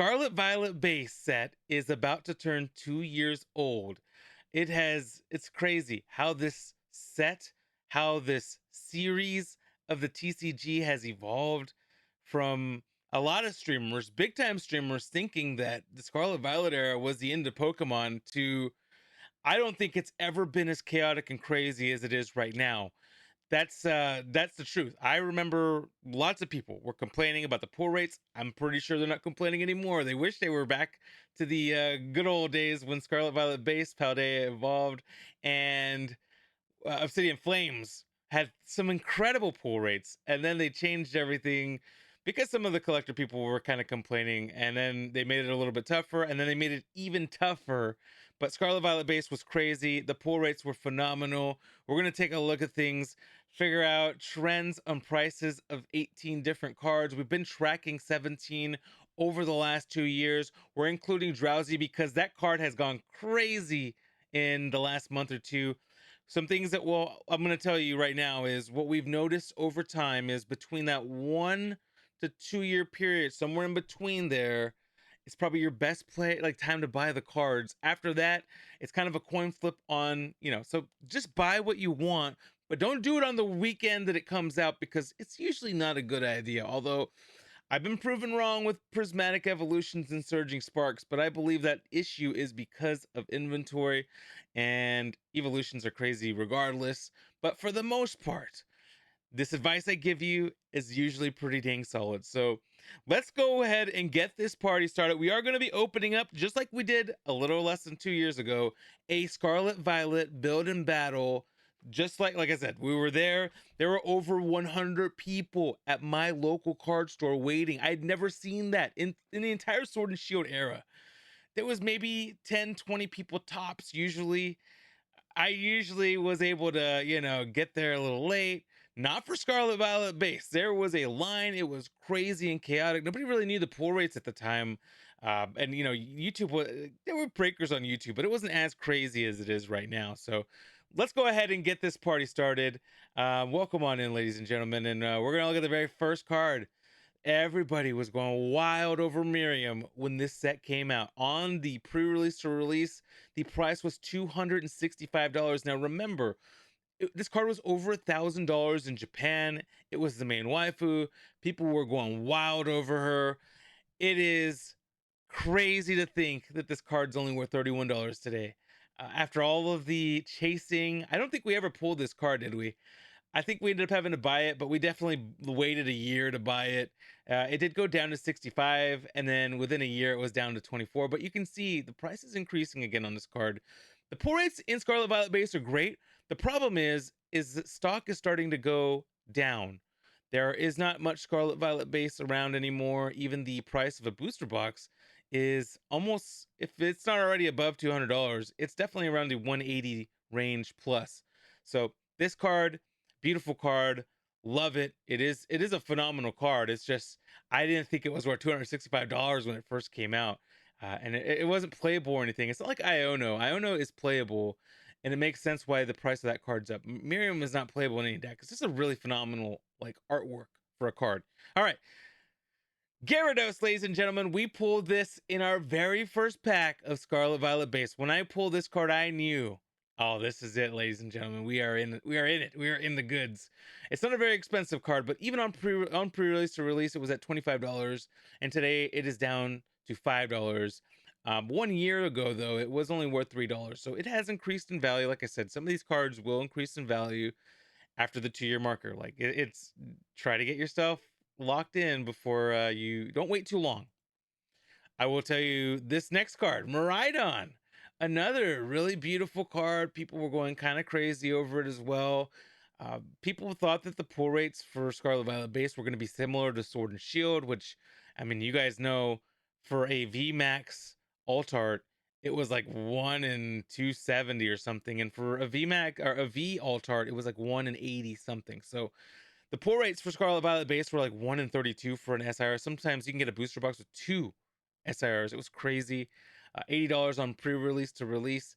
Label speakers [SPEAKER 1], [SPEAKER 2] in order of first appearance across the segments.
[SPEAKER 1] Scarlet Violet base set is about to turn 2 years old. It's crazy how this set, how this series of the TCG has evolved from a lot of streamers, big time streamers, thinking that the Scarlet Violet era was the end of Pokemon to I don't think it's ever been as chaotic and crazy as it is right now. That's the truth. I remember lots of people were complaining about the pull rates. I'm pretty sure they're not complaining anymore. They wish they were back to the good old days when Scarlet Violet base Paldea evolved and Obsidian Flames had some incredible pull rates, and then they changed everything because some of the collector people were kind of complaining, and then they made it a little bit tougher, and then they made it even tougher. But Scarlet Violet base was crazy. The pull rates were phenomenal. We're gonna take a look at things, figure out trends on prices of 18 different cards. We've been tracking 17 over the last 2 years. We're including Drowsy because that card has gone crazy in the last month or two. Some things that I'm going to tell you right now is what we've noticed over time is between that 1 to 2 year period, somewhere in between there, it's probably your best play, like time to buy the cards. After that, it's kind of a coin flip on, so just buy what you want, but don't do it on the weekend that it comes out because it's usually not a good idea. Although I've been proven wrong with prismatic evolutions and surging sparks, but I believe that issue is because of inventory, and evolutions are crazy regardless. But for the most part, this advice I give you is usually pretty dang solid. So let's go ahead and get this party started. We are going to be opening up, just like we did a little less than 2 years ago, a Scarlet Violet build and battle. Just like I said, we were there. There were over 100 people at my local card store waiting. I'd never seen that in the entire Sword and Shield era. There was maybe 10, 20 people tops usually. I usually was able to, get there a little late. Not for Scarlet Violet base. There was a line. It was crazy and chaotic. Nobody really knew the pull rates at the time. And YouTube there were breakers on YouTube, but it wasn't as crazy as it is right now. So let's go ahead and get this party started. Welcome on in, ladies and gentlemen. And we're gonna look at the very first card. Everybody was going wild over Miriam when this set came out. On the pre-release to release, the price was $265. Now remember, this card was over $1,000 in Japan. It was the main waifu. People were going wild over her. It is crazy to think that this card's only worth $31 today. After all of the chasing, I don't think we ever pulled this card, did we? I think we ended up having to buy it, but we definitely waited a year to buy it. It did go down to 65, and then within a year it was down to 24. But you can see the price is increasing again on this card. The pull rates in Scarlet Violet base are great. The problem is that stock is starting to go down. There is not much Scarlet Violet base around anymore. Even the price of a booster box is almost, if it's not already above $200, it's definitely around the 180 range plus. So this card, beautiful card, love it. It is a phenomenal card. It's just I didn't think it was worth $265 when it first came out, and it wasn't playable or anything. It's not like Iono. Iono is playable, and it makes sense why the price of that card's up. Miriam is not playable in any deck. It's just a really phenomenal like artwork for a card. All right, Gyarados, ladies and gentlemen, we pulled this in our very first pack of Scarlet Violet base. When I pulled this card, I knew, oh, this is it, ladies and gentlemen. We are in it. We are in the goods. It's not a very expensive card, but even on pre-release to release, it was at $25, and today it is down to $5. 1 year ago, though, it was only worth $3, so it has increased in value. Like I said, some of these cards will increase in value after the 2 year marker. Like it's try to get yourself locked in before you don't wait too long. I will tell you this next card, Miraidon, another really beautiful card. People were going kind of crazy over it as well. People thought that the pull rates for Scarlet Violet base were going to be similar to Sword and Shield, which, I mean, you guys know for a VMAX alt art, it was like 1 in 270 or something. And for a VMAX or a V alt art, it was like 1 in 80 something. So the pull rates for Scarlet Violet base were like 1 in 32 for an SIR. Sometimes you can get a booster box with 2 SIRs. It was crazy. $80 on pre-release to release,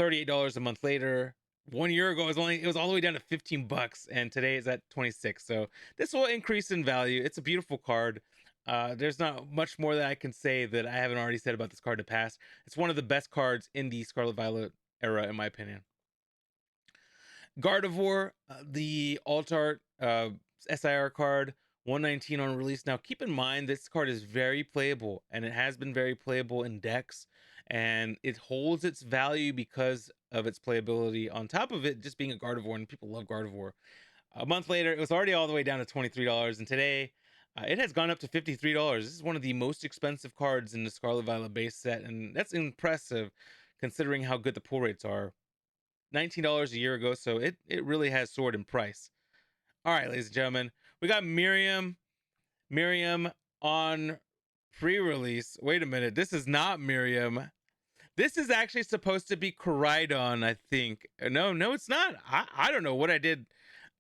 [SPEAKER 1] $38 a month later. 1 year ago, it was all the way down to $15, and today it's at 26. So this will increase in value. It's a beautiful card. There's not much more that I can say that I haven't already said about this card in the past. It's one of the best cards in the Scarlet Violet era, in my opinion. Gardevoir, the alt art SIR card, 119 on release. Now, keep in mind this card is very playable, and it has been very playable in decks, and it holds its value because of its playability. On top of it, just being a Gardevoir, and people love Gardevoir. A month later, it was already all the way down to $23, and today it has gone up to $53. This is one of the most expensive cards in the Scarlet Violet base set, and that's impressive considering how good the pull rates are. $19 a year ago, so it really has soared in price. All right, ladies and gentlemen, we got Miriam. Miriam on pre-release. Wait a minute, this is not Miriam. This is actually supposed to be Koraidon, I think. No, it's not. I don't know what I did.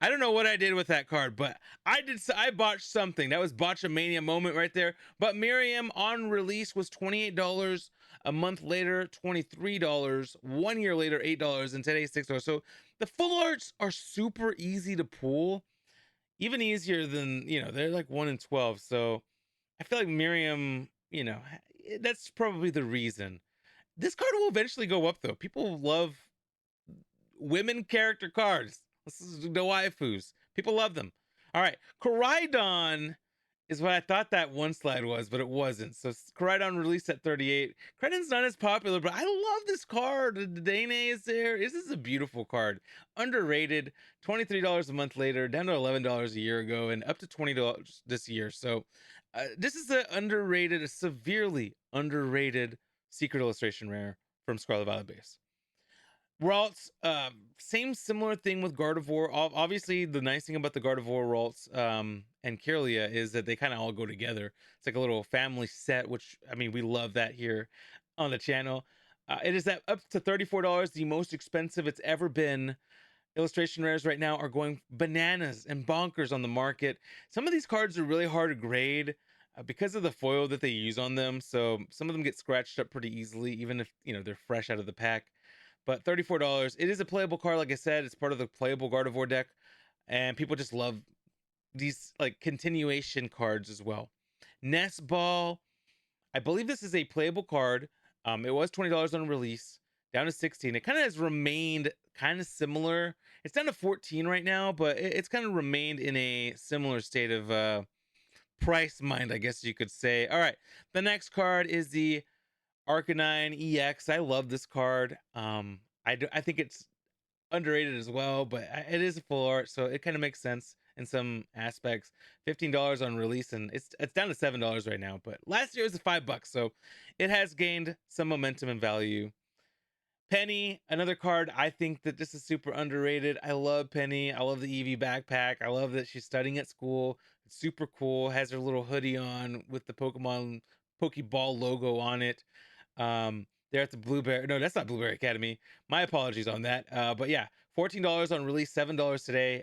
[SPEAKER 1] I don't know what I did with that card, but I botched something. That was Botchamania moment right there. But Miriam on release was $28. A month later, $23. 1 year later, $8, and today $6. So the full arts are super easy to pull, even easier than, they're like 1 in 12. So I feel like Miriam, that's probably the reason. This card will eventually go up though. People love women character cards. This is the waifus. People love them. All right, Koraidon is what I thought that one slide was, but it wasn't. So Koraidon released at 38. Koraidon's not as popular, but I love this card. The Dane is there. This is a beautiful card. Underrated. $23 a month later, down to $11 a year ago, and up to $20 this year. So this is a underrated, a severely underrated secret illustration rare from Scarlet Violet base. Ralts, same similar thing with Gardevoir. Obviously, the nice thing about the Gardevoir, Ralts, and Kirlia is that they kind of all go together. It's like a little family set, which, I mean, we love that here on the channel. It is at up to $34, the most expensive it's ever been. Illustration rares right now are going bananas and bonkers on the market. Some of these cards are really hard to grade because of the foil that they use on them. So some of them get scratched up pretty easily, even if, they're fresh out of the pack. But $34, it is a playable card. Like I said, it's part of the playable Gardevoir deck, and people just love these like continuation cards as well. Nest Ball, I believe this is a playable card. It was $20 on release, down to 16. It kind of has remained kind of similar. It's down to 14 right now, but it's kind of remained in a similar state of price mind, I guess you could say. All right, the next card is the Arcanine EX. I love this card. I think it's underrated as well, but it is a full art, so it kind of makes sense in some aspects. $15 on release, and it's down to $7 right now. But last year it was $5, so it has gained some momentum and value. Penny, another card. I think that this is super underrated. I love Penny. I love the Eevee backpack. I love that she's studying at school. It's super cool. Has her little hoodie on with the Pokeball logo on it. They're at the Blueberry. No, that's not Blueberry Academy. My apologies on that. But yeah, $14 on release, $7 today,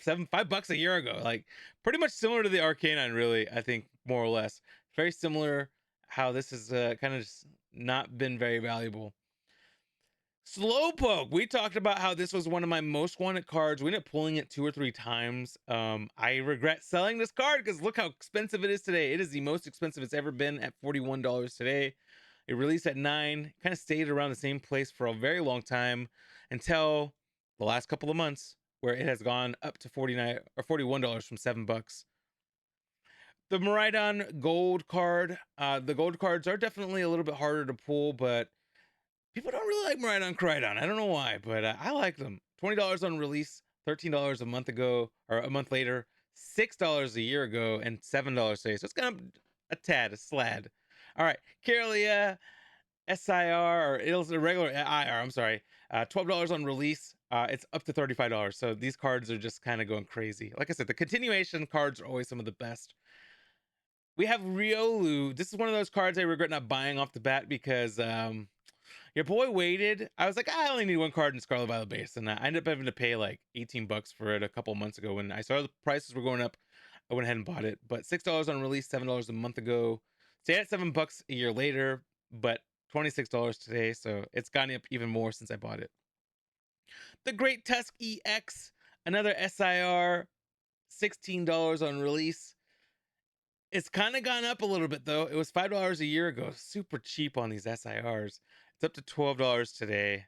[SPEAKER 1] $5 a year ago. Like pretty much similar to the Arcanine, really. I think more or less very similar. How this has kind of just not been very valuable. Slowpoke. We talked about how this was one of my most wanted cards. We ended up pulling it 2 or 3 times. I regret selling this card because look how expensive it is today. It is the most expensive it's ever been at $41 today. It released at 9, kind of stayed around the same place for a very long time until the last couple of months, where it has gone up to 49 or $41 from $7. The Miraidon gold card. The gold cards are definitely a little bit harder to pull, but people don't really like Miraidon Koraidon. I don't know why, but I like them. $20 on release, $13 a month ago, or a month later, $6 a year ago, and $7 today. So it's kind of a tad, a slad. All right, Kirlia, SIR, or it's a regular IR, I'm sorry. $12 on release. It's up to $35. So these cards are just kind of going crazy. Like I said, the continuation cards are always some of the best. We have Riolu. This is one of those cards I regret not buying off the bat because your boy waited. I was like, I only need one card in Scarlet Violet base, and I ended up having to pay like $18 for it a couple months ago when I saw the prices were going up. I went ahead and bought it, but $6 on release, $7 a month ago. Stay at $7 a year later, but $26 today, so it's gotten up even more since I bought it. The Great Tusk EX, another SIR, $16 on release. It's kind of gone up a little bit though. It was $5 a year ago. Super cheap on these SIRs. It's up to $12 today.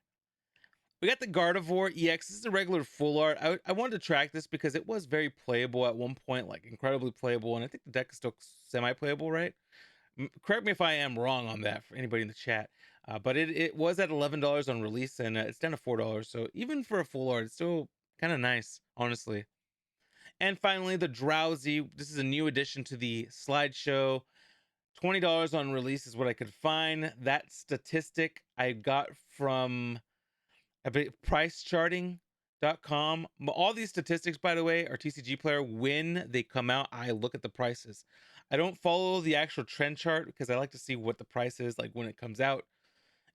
[SPEAKER 1] We got the Gardevoir EX. This is a regular full art. I wanted to track this because it was very playable at one point, like incredibly playable. And I think the deck is still semi-playable, right? Correct me if I am wrong on that for anybody in the chat. But it was at $11 on release, and it's down to $4. So even for a full art, it's still kind of nice, honestly. And finally, the Drowsy. This is a new addition to the slideshow. $20 on release is what I could find. That statistic I got from pricecharting.com. All these statistics, by the way, are TCG Player. When they come out, I look at the prices. I don't follow the actual trend chart because I like to see what the price is like when it comes out.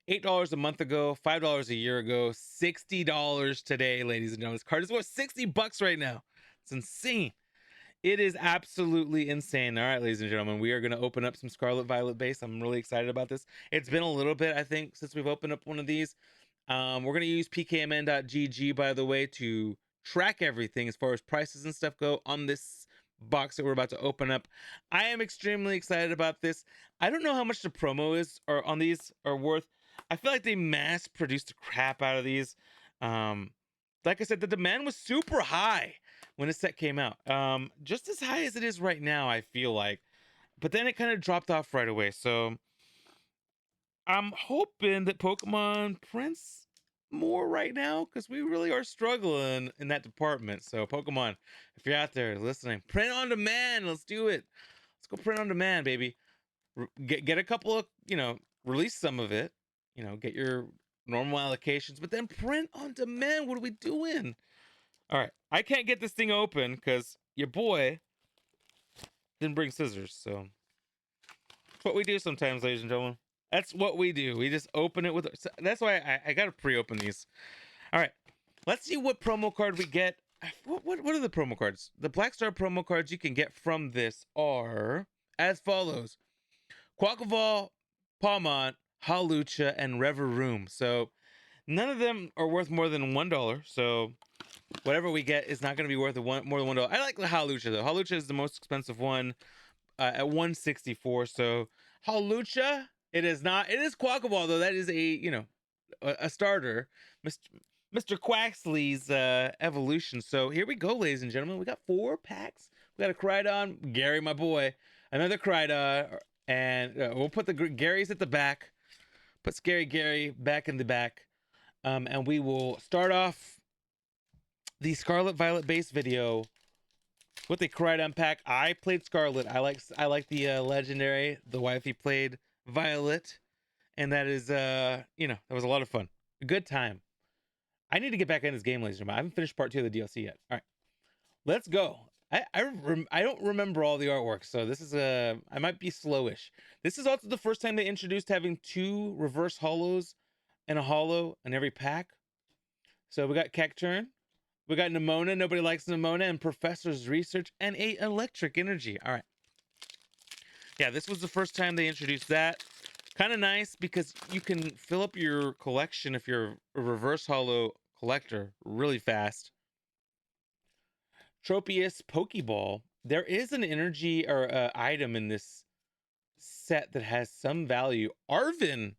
[SPEAKER 1] $8 a month ago, $5 a year ago, $60 today, ladies and gentlemen. This card is worth $60 right now. It's insane. It is absolutely insane. All right, ladies and gentlemen, we are going to open up some Scarlet Violet base. I'm really excited about this. It's been a little bit, I think, since we've opened up one of these. We're going to use pkmn.gg, by the way, to track everything as far as prices and stuff go on this box that we're about to open up. I am extremely excited about this. I don't know how much the promo is or on these are worth. I feel like they mass produced the crap out of these. Like I said, the demand was super high when this set came out. Just as high as it is right now, I feel like. But then it kind of dropped off right away. So I'm hoping that Pokemon prints more right now because we really are struggling in that department. So Pokemon, if you're out there listening, print on demand. Let's do it. Let's go print on demand, baby. Get a couple of, release some of it. Get your normal allocations, but then print on demand. What are we doing? All right, I can't get this thing open because your boy didn't bring scissors. So that's what we do sometimes, ladies and gentlemen. That's what we do. We just open it with. That's why I gotta pre-open these. All right, let's see what promo card we get. What are the promo cards? The Black Star promo cards you can get from this are as follows: Quackleval, Palmont, Hawlucha, and Revavroom. So none of them are worth more than $1. So whatever we get is not going to be worth more than $1. I like the Hawlucha though. Hawlucha is the most expensive one at $164. So Hawlucha, it is not. It is Quackleval though. That is a starter, Mr. Quaxley's evolution. So here we go, ladies and gentlemen. We got 4 packs. We got a Crydon, Gary, my boy, another Crydon, and we'll put the Garys at the back. Put Scary Gary back in the back, and we will start off the Scarlet Violet base video with the Crydon pack. I played Scarlet. I like the legendary. The wifey played Violet, and that is that was a lot of fun. A good time. I need to get back in this game, ladies and gentlemen. I haven't finished part 2 of the DLC yet. All right, let's go. I don't remember all the artwork, so this is I might be slowish. This is also the first time they introduced having 2 reverse holos and a holo in every pack. So we got Cacturn, we got Nemona, nobody likes Nemona, and Professor's Research, and a Electric Energy. All right. Yeah, this was the first time they introduced that. Kind of nice because you can fill up your collection if you're a reverse holo collector really fast. Tropius Pokeball. There is an energy or item in this set that has some value. Arven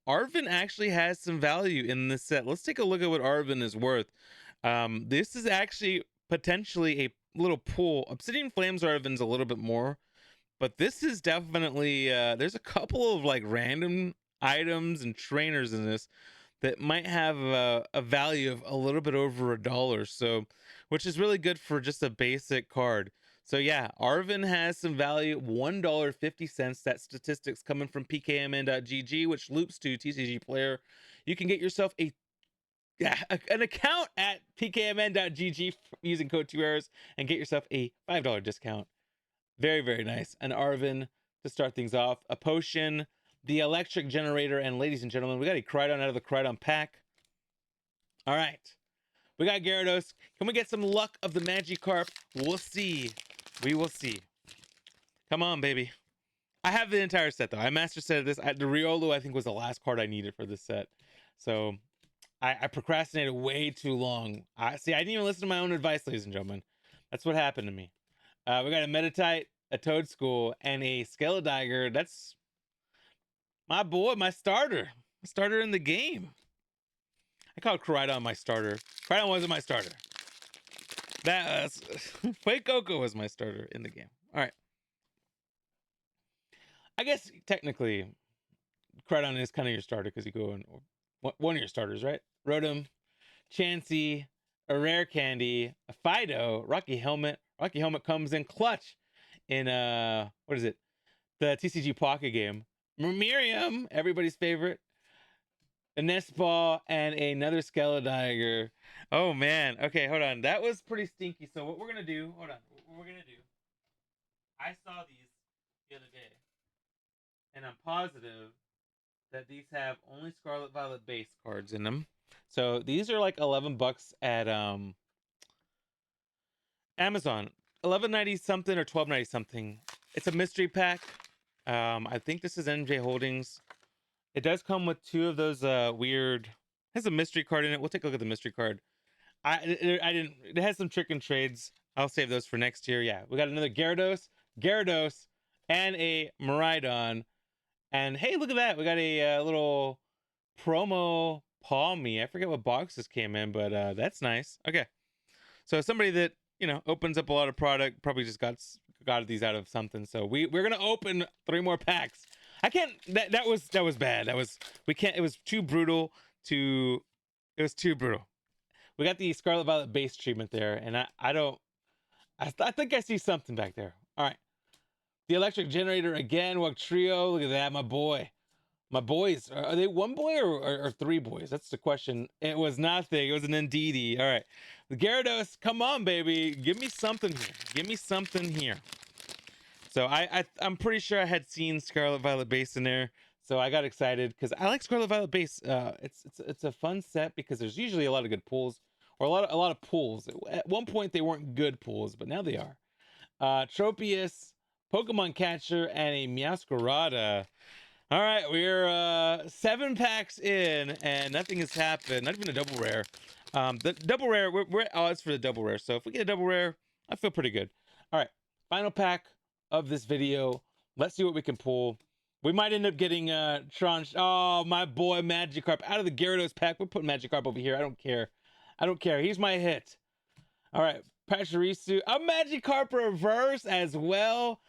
[SPEAKER 1] actually has some value in this set. Let's take a look at what Arven is worth. This is actually potentially a little pull. Obsidian Flames Arven's a little bit more, but this is definitely there's a couple of like random items and trainers in this that might have a value of a little bit over $1. So, which is really good for just a basic card. So yeah, Arven has some value, $1.50. That statistics coming from pkmn.gg, which loops to TCG Player. You can get yourself an account at pkmn.gg using code 2errors and get yourself a $5 discount. Very, very nice. An Arven to start things off. A potion, the electric generator, and ladies and gentlemen, we got a Crydon out of the Crydon pack. All right. We got Gyarados. Can we get some luck of the Magikarp? We'll see. We will see. Come on, baby. I have the entire set, though. I master set this. The Riolu, I think, was the last card I needed for this set. So I procrastinated way too long. I didn't even listen to my own advice, ladies and gentlemen. That's what happened to me. We got a Meditite, a Toadschool, and a Skelediger. That's my boy, my starter in the game. I call Koraidon my starter. Koraidon wasn't my starter. That Fuecoco was my starter in the game. All right. I guess technically, Koraidon is kind of your starter because you go in one of your starters, right? Rotom, Chansey, a rare candy, a Fido, Rocky Helmet. Rocky Helmet comes in clutch in what is it? The TCG Pocket game. Miriam, everybody's favorite. A Nest Ball and another Skelediger. Oh man. Okay, hold on. That was pretty stinky. So what we're gonna do? Hold on. What we're gonna do? I saw these the other day, and I'm positive that these have only Scarlet Violet base cards in them. So these are like $11 at Amazon. 11.90 something or 12.90 something. It's a mystery pack. I think this is NJ Holdings. It does come with two of those weird. Has a mystery card in it. We'll take a look at the mystery card. I didn't. It has some trick and trades. I'll save those for next year. Yeah, we got another Gyarados, and a Miraidon. And hey, look at that. We got a little promo Palmy. I forget what box this came in, but that's nice. Okay, so somebody that opens up a lot of product probably just got these out of something. So we're gonna open 3 more packs. I can't. That was bad. We can't. It was too brutal. It was too brutal. We got the Scarlet Violet base treatment there, and I don't. I think I see something back there. All right, the electric generator again. What trio? Look at that, my boy. My boys, are they one boy or 3 boys? That's the question. It was nothing. It was an Indeedee. All right. The Gyarados, come on, baby. Give me something here. Give me something here. So I'm pretty sure I had seen Scarlet Violet base in there. So I got excited because I like Scarlet Violet base. It's a fun set because there's usually a lot of good pulls or a lot of pulls. At one point they weren't good pulls, but now they are. Tropius, Pokemon Catcher, and a Meowscarada. All right, we're 7 packs in, and nothing has happened. Not even a double rare. The double rare, we're at odds for the double rare. So if we get a double rare, I feel pretty good. All right, final pack of this video. Let's see what we can pull. We might end up getting Tranche. Oh, my boy Magikarp out of the Gyarados pack. We're putting Magikarp over here. I don't care. I don't care. He's my hit. All right, Pachirisu. A Magikarp reverse as well.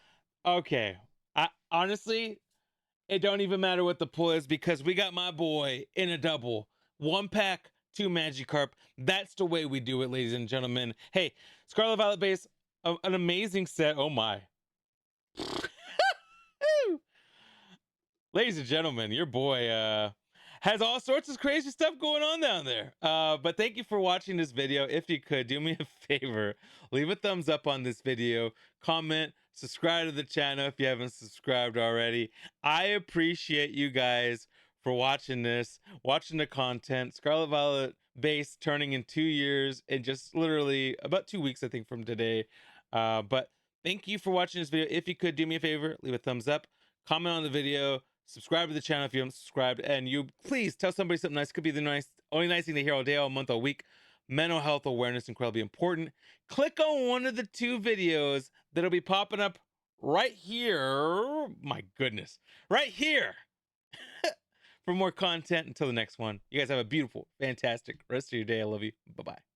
[SPEAKER 1] Okay. Honestly, it don't even matter what the pull is because we got my boy in a double. 1 pack, 2 Magikarp. That's the way we do it, ladies and gentlemen. Hey, Scarlet Violet base, an amazing set. Oh my. Ladies and gentlemen, your boy has all sorts of crazy stuff going on down there. But thank you for watching this video. If you could, do me a favor, leave a thumbs up on this video, comment, subscribe to the channel if you haven't subscribed already. I appreciate you guys for watching this, watching the content. Scarlet Violet base turning in 2 years and just literally about 2 weeks, I think, from today. But thank you for watching this video. If you could, do me a favor, leave a thumbs up, comment on the video, subscribe to the channel if you haven't subscribed, and you please tell somebody something nice. Could be the only nice thing they hear all day, all month, all week. Mental health awareness, incredibly important. Click on one of the 2 videos that'll be popping up right here. My goodness, right here for more content. Until the next one, you guys have a beautiful, fantastic rest of your day. I love you. Bye bye.